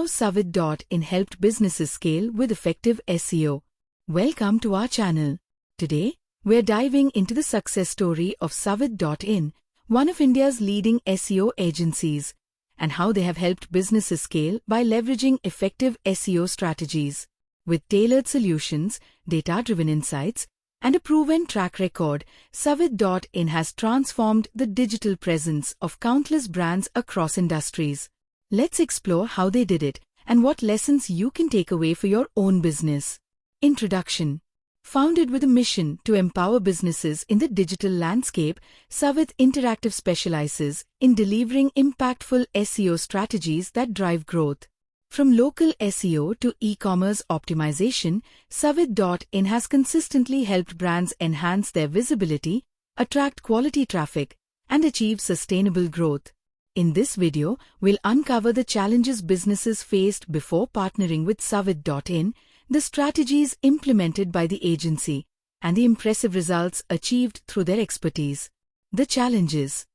How Savid.in helped businesses scale with effective SEO. Welcome to our channel. Today, we're diving into the success story of Savid.in, one of India's leading SEO agencies, and how they have helped businesses scale by leveraging effective SEO strategies. With tailored solutions, data-driven insights, and a proven track record, Savid.in has transformed the digital presence of countless brands across industries. Let's explore how they did it and what lessons you can take away for your own business. Introduction. Founded with a mission to empower businesses in the digital landscape, Savid Interactive specializes in delivering impactful SEO strategies that drive growth. From local SEO to e-commerce optimization, Savid.in has consistently helped brands enhance their visibility, attract quality traffic, and achieve sustainable growth. In this video, we'll uncover the challenges businesses faced before partnering with Savid.in, the strategies implemented by the agency, and the impressive results achieved through their expertise. The challenges.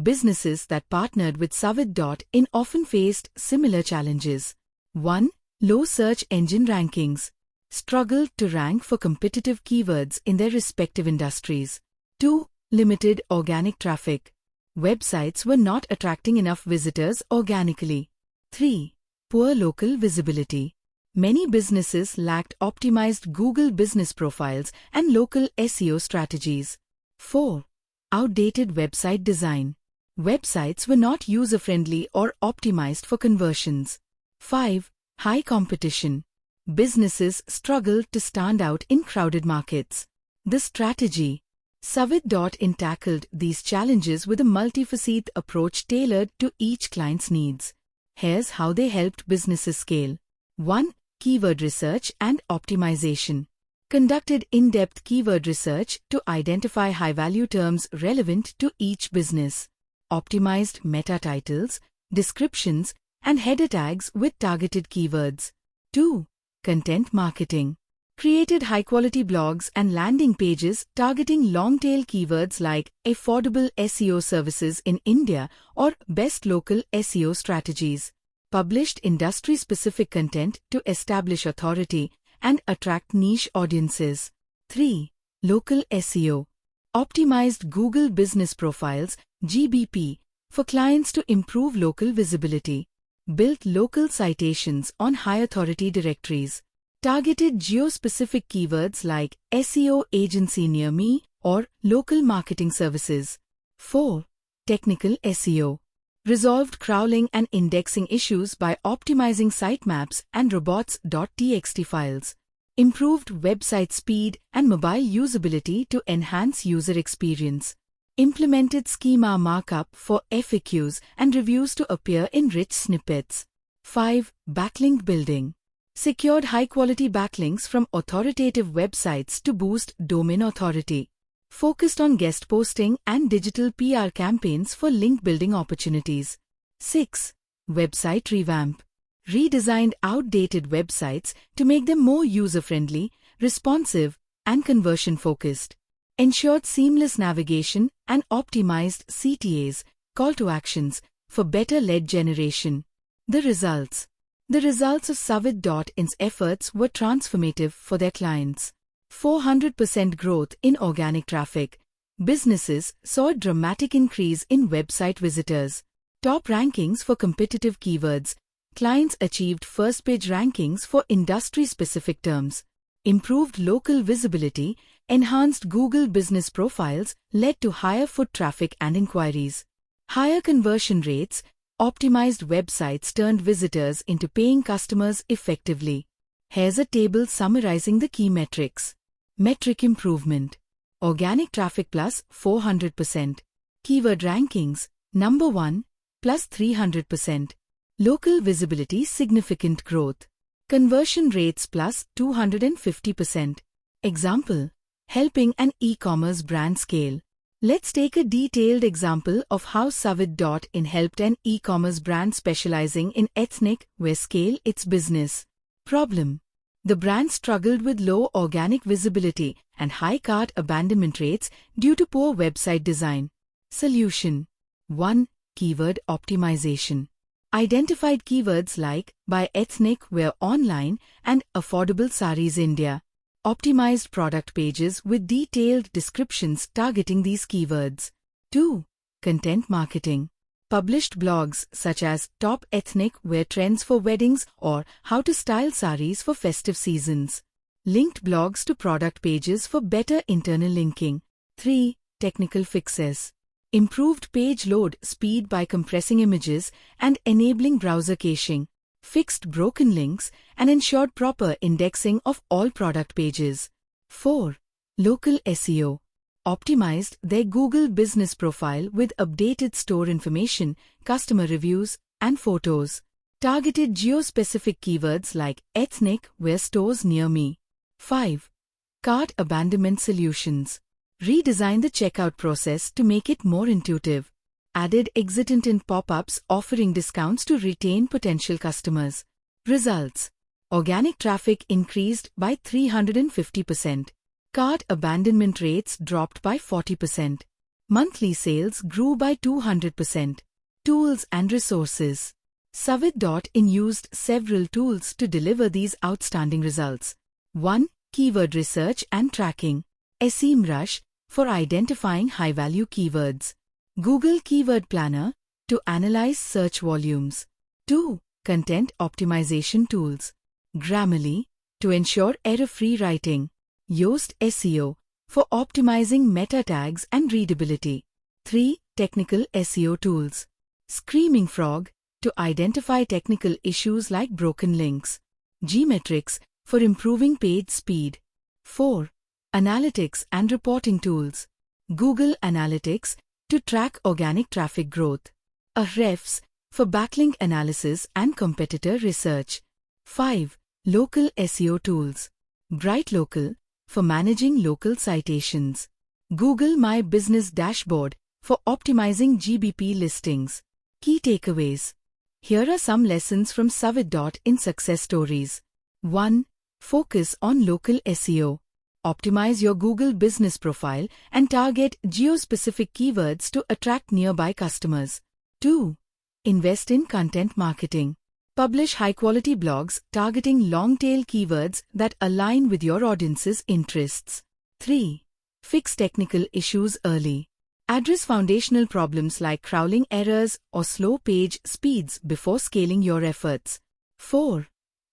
Businesses that partnered with Savid.in often faced similar challenges. 1. Low search engine rankings. Struggled to rank for competitive keywords in their respective industries. 2. Limited organic traffic. Websites were not attracting enough visitors organically. 3. Poor local visibility. Many businesses lacked optimized Google business profiles and local SEO strategies. 4. Outdated website design. Websites were not user-friendly or optimized for conversions. 5. High competition. Businesses struggled to stand out in crowded markets. The strategy. Savid.in tackled these challenges with a multifaceted approach tailored to each client's needs. Here's how they helped businesses scale. 1. Keyword research and optimization. Conducted in-depth keyword research to identify high-value terms relevant to each business. Optimized meta titles, descriptions, and header tags with targeted keywords. 2. Content marketing. Created high-quality blogs and landing pages targeting long-tail keywords like affordable SEO services in India or best local SEO strategies. Published industry-specific content to establish authority and attract niche audiences. 3. Local SEO. Optimized Google Business Profiles (GBP) for clients to improve local visibility. Built local citations on high-authority directories. Targeted geo-specific keywords like SEO agency near me or local marketing services. 4. Technical SEO. Resolved crawling and indexing issues by optimizing sitemaps and robots.txt files. Improved website speed and mobile usability to enhance user experience. Implemented schema markup for FAQs and reviews to appear in rich snippets. 5. Backlink building. Secured high-quality backlinks from authoritative websites to boost domain authority. Focused on guest posting and digital PR campaigns for link-building opportunities. 6. Website revamp. Redesigned outdated websites to make them more user-friendly, responsive, and conversion-focused. Ensured seamless navigation and optimized CTAs, call to actions, for better lead generation. The results. The results of Savid.in's efforts were transformative for their clients. 400% growth in organic traffic. Businesses saw a dramatic increase in website visitors. Top rankings for competitive keywords. Clients achieved first-page rankings for industry-specific terms. Improved local visibility, enhanced Google business profiles led to higher foot traffic and inquiries. Higher conversion rates. Optimized websites turned visitors into paying customers effectively. Here's a table summarizing the key metrics. Metric improvement. Organic traffic plus 400%. Keyword rankings, number 1, plus 300%. Local visibility significant growth. Conversion rates plus 250%. Example, helping an e-commerce brand scale. Let's take a detailed example of how Savid.in helped an e-commerce brand specializing in ethnic wear scale its business. Problem. The brand struggled with low organic visibility and high cart abandonment rates due to poor website design. Solution. 1. Keyword optimization. Identified keywords like by ethnic wear online and affordable saris India. Optimized product pages with detailed descriptions targeting these keywords. 2. Content marketing. Published blogs such as top ethnic wear trends for weddings or how to style saris for festive seasons. Linked blogs to product pages for better internal linking. 3. Technical fixes. Improved page load speed by compressing images and enabling browser caching. Fixed broken links and ensured proper indexing of all product pages. 4. Local SEO. Optimized their Google business profile with updated store information, customer reviews, and photos. Targeted geo-specific keywords like ethnic wear stores near me. 5. Cart abandonment solutions. Redesign the checkout process to make it more intuitive. Added exit intent pop-ups offering discounts to retain potential customers. Results. Organic traffic increased by 350%. Cart abandonment rates dropped by 40%. Monthly sales grew by 200%. Tools and resources. Savid.in used several tools to deliver these outstanding results. 1. Keyword research and tracking. SEMrush for identifying high-value keywords. Google Keyword Planner to analyze search volumes. 2. Content optimization tools. Grammarly to ensure error-free writing. Yoast SEO for optimizing meta tags and readability. 3. Technical SEO tools. Screaming Frog to identify technical issues like broken links. Gmetrics for improving page speed. 4. Analytics and reporting tools. Google Analytics to track organic traffic growth. Ahrefs for backlink analysis and competitor research. 5. Local SEO tools. BrightLocal for managing local citations. Google My Business Dashboard for optimizing GBP listings. Key takeaways. Here are some lessons from Savid.in success stories. 1. Focus on local SEO. Optimize your Google business profile and target geo-specific keywords to attract nearby customers. 2. Invest in content marketing. Publish high-quality blogs targeting long-tail keywords that align with your audience's interests. 3. Fix technical issues early. Address foundational problems like crawling errors or slow page speeds before scaling your efforts. 4.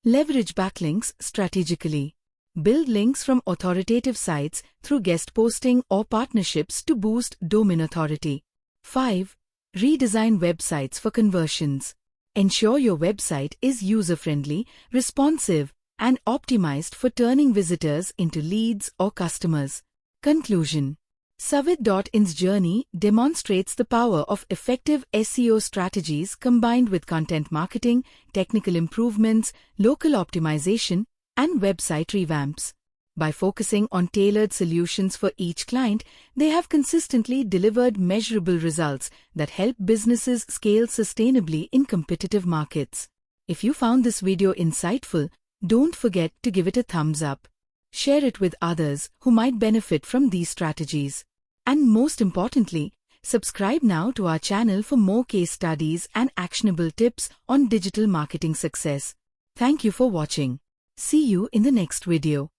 Leverage backlinks strategically. Build links from authoritative sites through guest posting or partnerships to boost domain authority. 5. Redesign websites for conversions. Ensure your website is user-friendly, responsive, and optimized for turning visitors into leads or customers. Conclusion. Savid.in's journey demonstrates the power of effective SEO strategies combined with content marketing, technical improvements, local optimization, and website revamps. By focusing on tailored solutions for each client, they have consistently delivered measurable results that help businesses scale sustainably in competitive markets. If you found this video insightful, don't forget to give it a thumbs up. Share it with others who might benefit from these strategies. And most importantly, subscribe now to our channel for more case studies and actionable tips on digital marketing success. Thank you for watching. See you in the next video.